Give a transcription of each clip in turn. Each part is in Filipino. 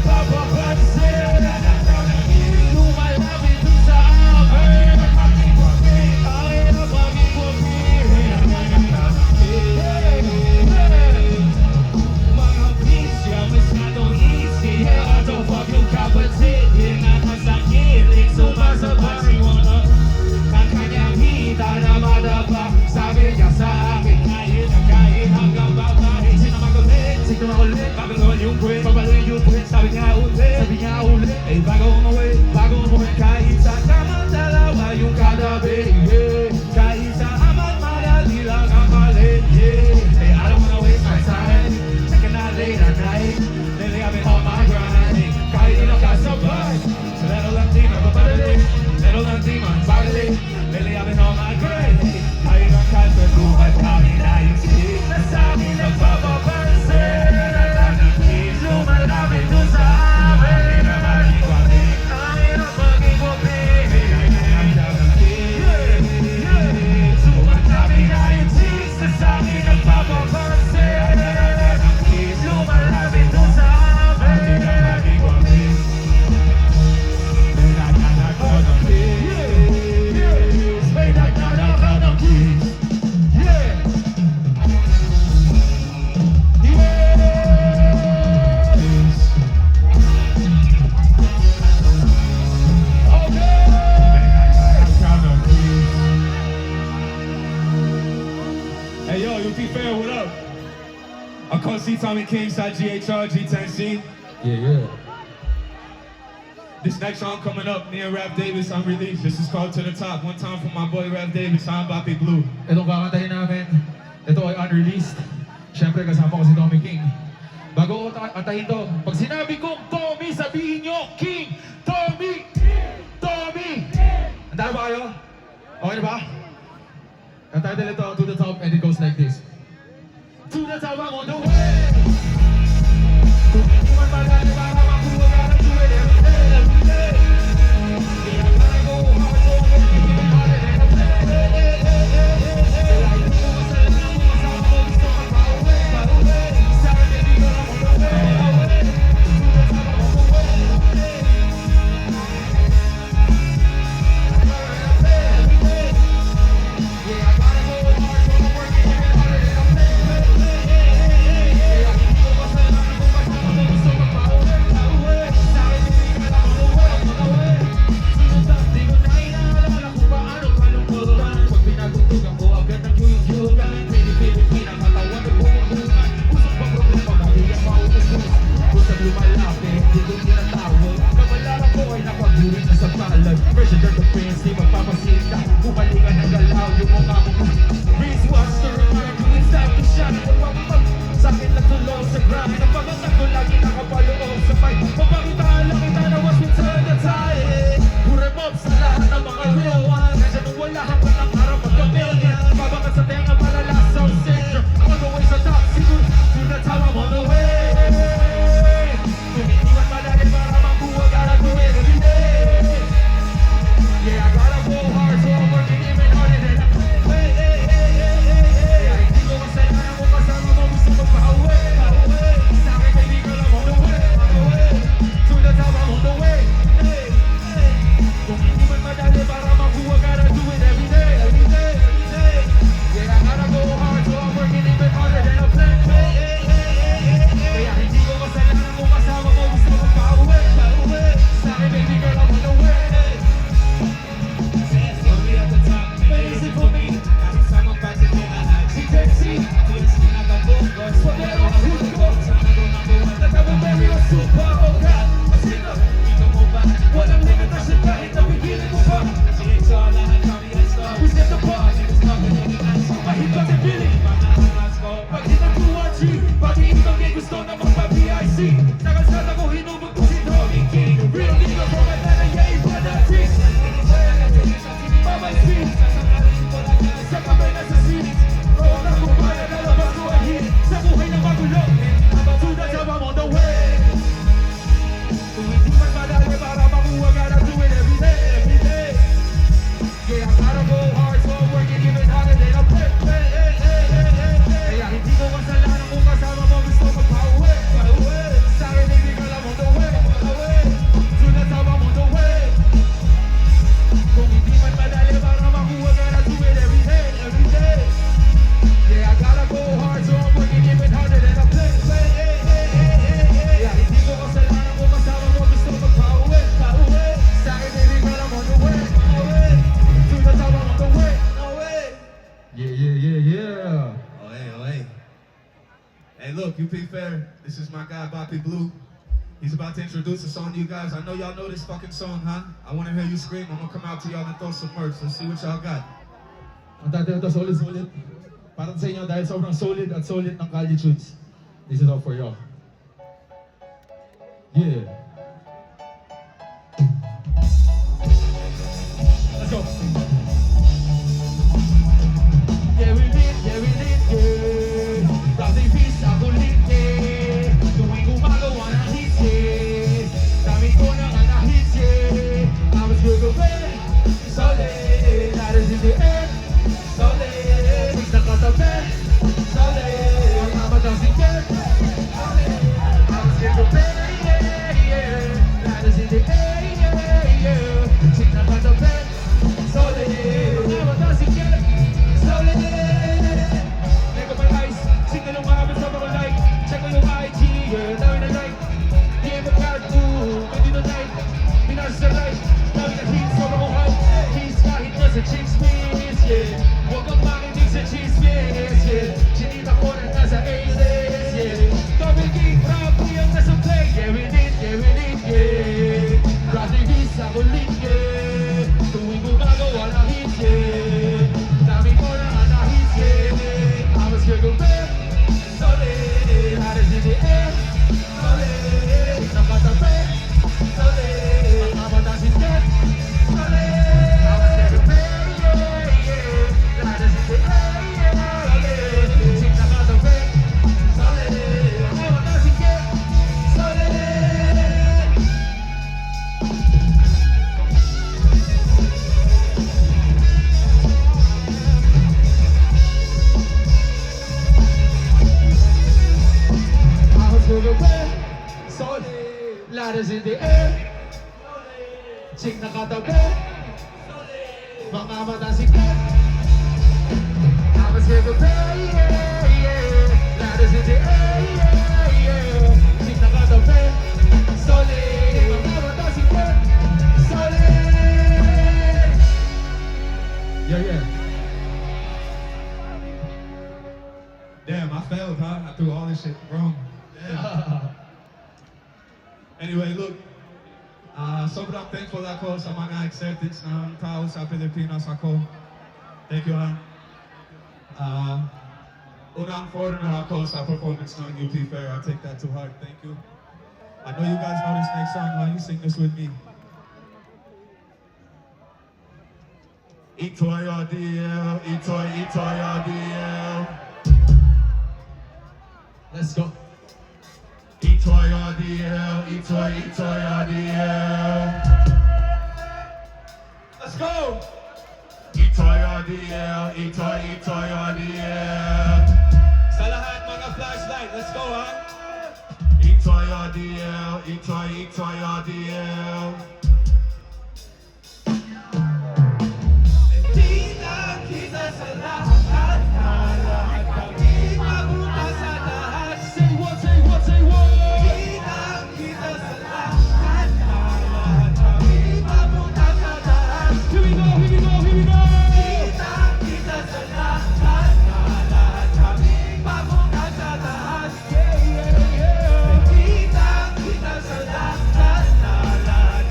nagpapapansin. Lumalapit dun sa amin. Ay, napag-iwapin. Mga pisya, masyadong easy. I don't fuck yung kapatid. Nasa kilig, sumasabay. Ang kanyang hita na madapa. Sabi niya sa akin, kahit hanggang babae. Sino makulit, babangon yung kwet. Babalik yung kwet, sabi niya ulit. Eh, bago umuwi, kahit sa kama dalawa yung katabi. Kahit sa amat madali lang ang mali. Hey, I don't wanna waste my time. Taking that late at night. Lately I've been on my grind. Kahit di nakasabay. So little lang di man, babalik. Little lang di man, babalik. Lately I've been on my grind. Kahit ang kalpag-ubat kami na yung stick na sa amin nagpapapansin. Lumalapit dun sa amin. Ay, napag-iwapin. Sumatapin na yung chicks na sa amin nagpapapansin. Lumalapit dun sa amin. May naglalakad ng keys. Hey yo, UP Fair, what up? I call C Tommy King, side GHR, G10C. Yeah. This next song coming up near Rap Davis unreleased. This is called To The Top. One time for my boy Rap Davis, I'm Bobby Blue. Itong kakantahin namin, ito ay unreleased. Siyempre kasama ko si Tommy King. Bago ko kantahin to, pag sinabi kong Tommy, sabihin nyo King! Tommy! Tommy! Handa na ba kayo? Okay na ba? Ang title ito, To The Top, and it goes like this. To the top, I'm on the way! Kung hindi man magana, para makuha ka ng tuwid every day, every day. Di ang bago, makasong, hindi mo pa rin ang play. Like, kung masaya na mo, kasama mo, gusto ka pa-uwi, pa-uwi. Sa akin, hindi ko na on the way, away. To the top, I'm on the way, away. Every day. Yeah, I gotta go hard, so I'm working even harder than I'm playing. President of Prince, di magpapasita. Bumalikan ng galaw yung mukha mo. Reese wants to remind you it's time to shine. Sa akin lang tulong sa grind. Ang pagkakag ko lagi nakapaloob sa fight. Papakitaan lang kita na was with turn the tide. Hurem up sa lahat ng mga real ones. Nandiyan nung wala hanggang ng araw magka-million. Babakan sa tenga para last sound syndrome. On the way sa top, siguro to the top, I'm on the way. Kung hindi man madali para makuha, gotta do it every day. Yeah, I gotta This is my guy, Bobby Blue. He's about to introduce a song to you guys. I know y'all know this fucking song, huh? I want to hear you scream. I'm gonna come out to y'all and throw some merch. Let's see what y'all got. Ang dati ito, solid. Para sa inyo dahil sobrang solid at solid ng Kalye Tunes. This is all for y'all. Yeah. Let's go. Yeah, we did, yeah. Dati peace, ako lit, yeah. Tuwing gumagawa ng hits, yeah. Dami ko na nga na hits, yeah. I was good to bed, solid. That is in the air, solid. Nakatabi, solid. Ang mama daw si Ken, solid. I was good to bed, yeah. That is in the air, yeah. Nakatabi, solid. Ang mama daw si Ken, solid. Nigga my eyes, signal yung mahabit sa mga like. Check ko yung IG, yeah. Dami na like. Di mo card, pwede na like. Pinas sa like. Dami na hits, sobrang hype. Hits kahit na sa chicks miss, yeah. Huwag kang makinig sa chismis, yeah. Chinita ko na nasa A-list, yeah. Double kick, property ang nasa play. Yeah, we did, yeah. Grabe hits, ako lit, yeah. Tuwing gumagawa ng hits, yeah. Dami ko na nga na hits, yeah. I was good to bed, solid. How does it end? Solid. Nakatabi, solid. Ang mama dancing dead, solid. I was good to bed, yeah. How does it end? Solid. Sing nakatabi, solid. Ang mama dancing dead, solid. I was good to bed, solid. Ladders in the air, chick nakatabi, mga mata si Ken. I was good to bed, yeah. Ladders in the air, yeah. Chick nakatabi, solid. Mga mata si Ken, solid. Yeah. Damn, I failed, huh? I threw all this shit wrong. Damn. Anyway, look. Sobrang thankful ako sa mga acceptance ng tao sa Pilipinas ako. Thank you, ha? Unang foreigner ako sa performance ng UP Fair. I take that to heart. Thank you. I know you guys know this next song, huh? You sing this with me. Itoy RDL, Itoy RDL. Let's go. Itoy RDL, Itoy RDL. Let's go! Itoy RDL, Itoy RDL. Sa lahat mga flashlight, let's go, ha? Itoy RDL, Itoy RDL. Hindi na kita sa lahat, lahat kami mabuta sa lahat. Say what? Hindi na kita sa lahat, lahat kami mabuta sa lahat. Here we go. Hindi na kita sa lahat, lahat kami mabuta sa lahat. Hindi na kita sa lahat, lahat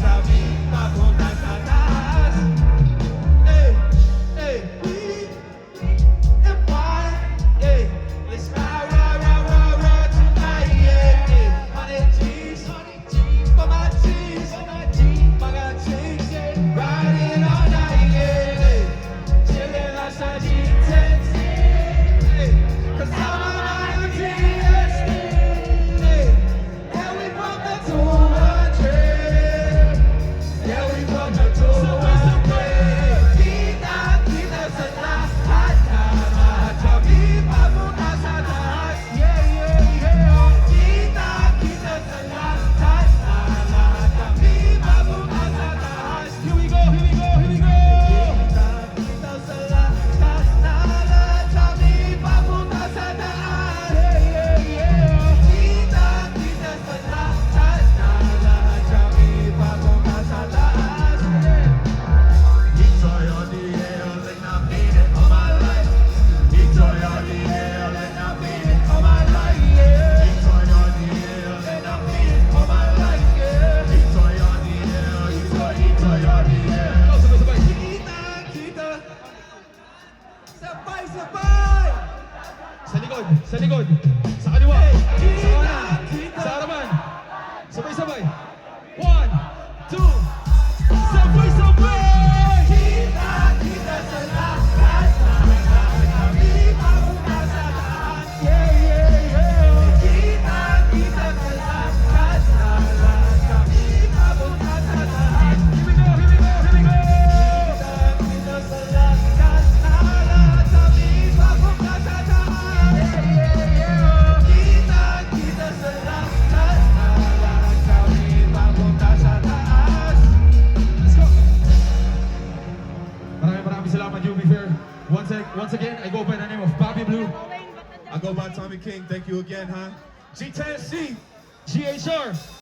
1, 2, sabay-sabay! Kita sa lahat kami papunta sa taas. Yeah, yeah, yeah! Kita sa lahat kami papunta sa taas. Here we go, here we go, here we go! Kita sa lahat kami papunta sa taas. Kita sa lahat kami papunta sa taas. Let's go! Maraming salamat, UB Fair. Once again, I go by the name of Bobby Blue, I go by Tommy King. Thank you again, huh? G10C. GHR.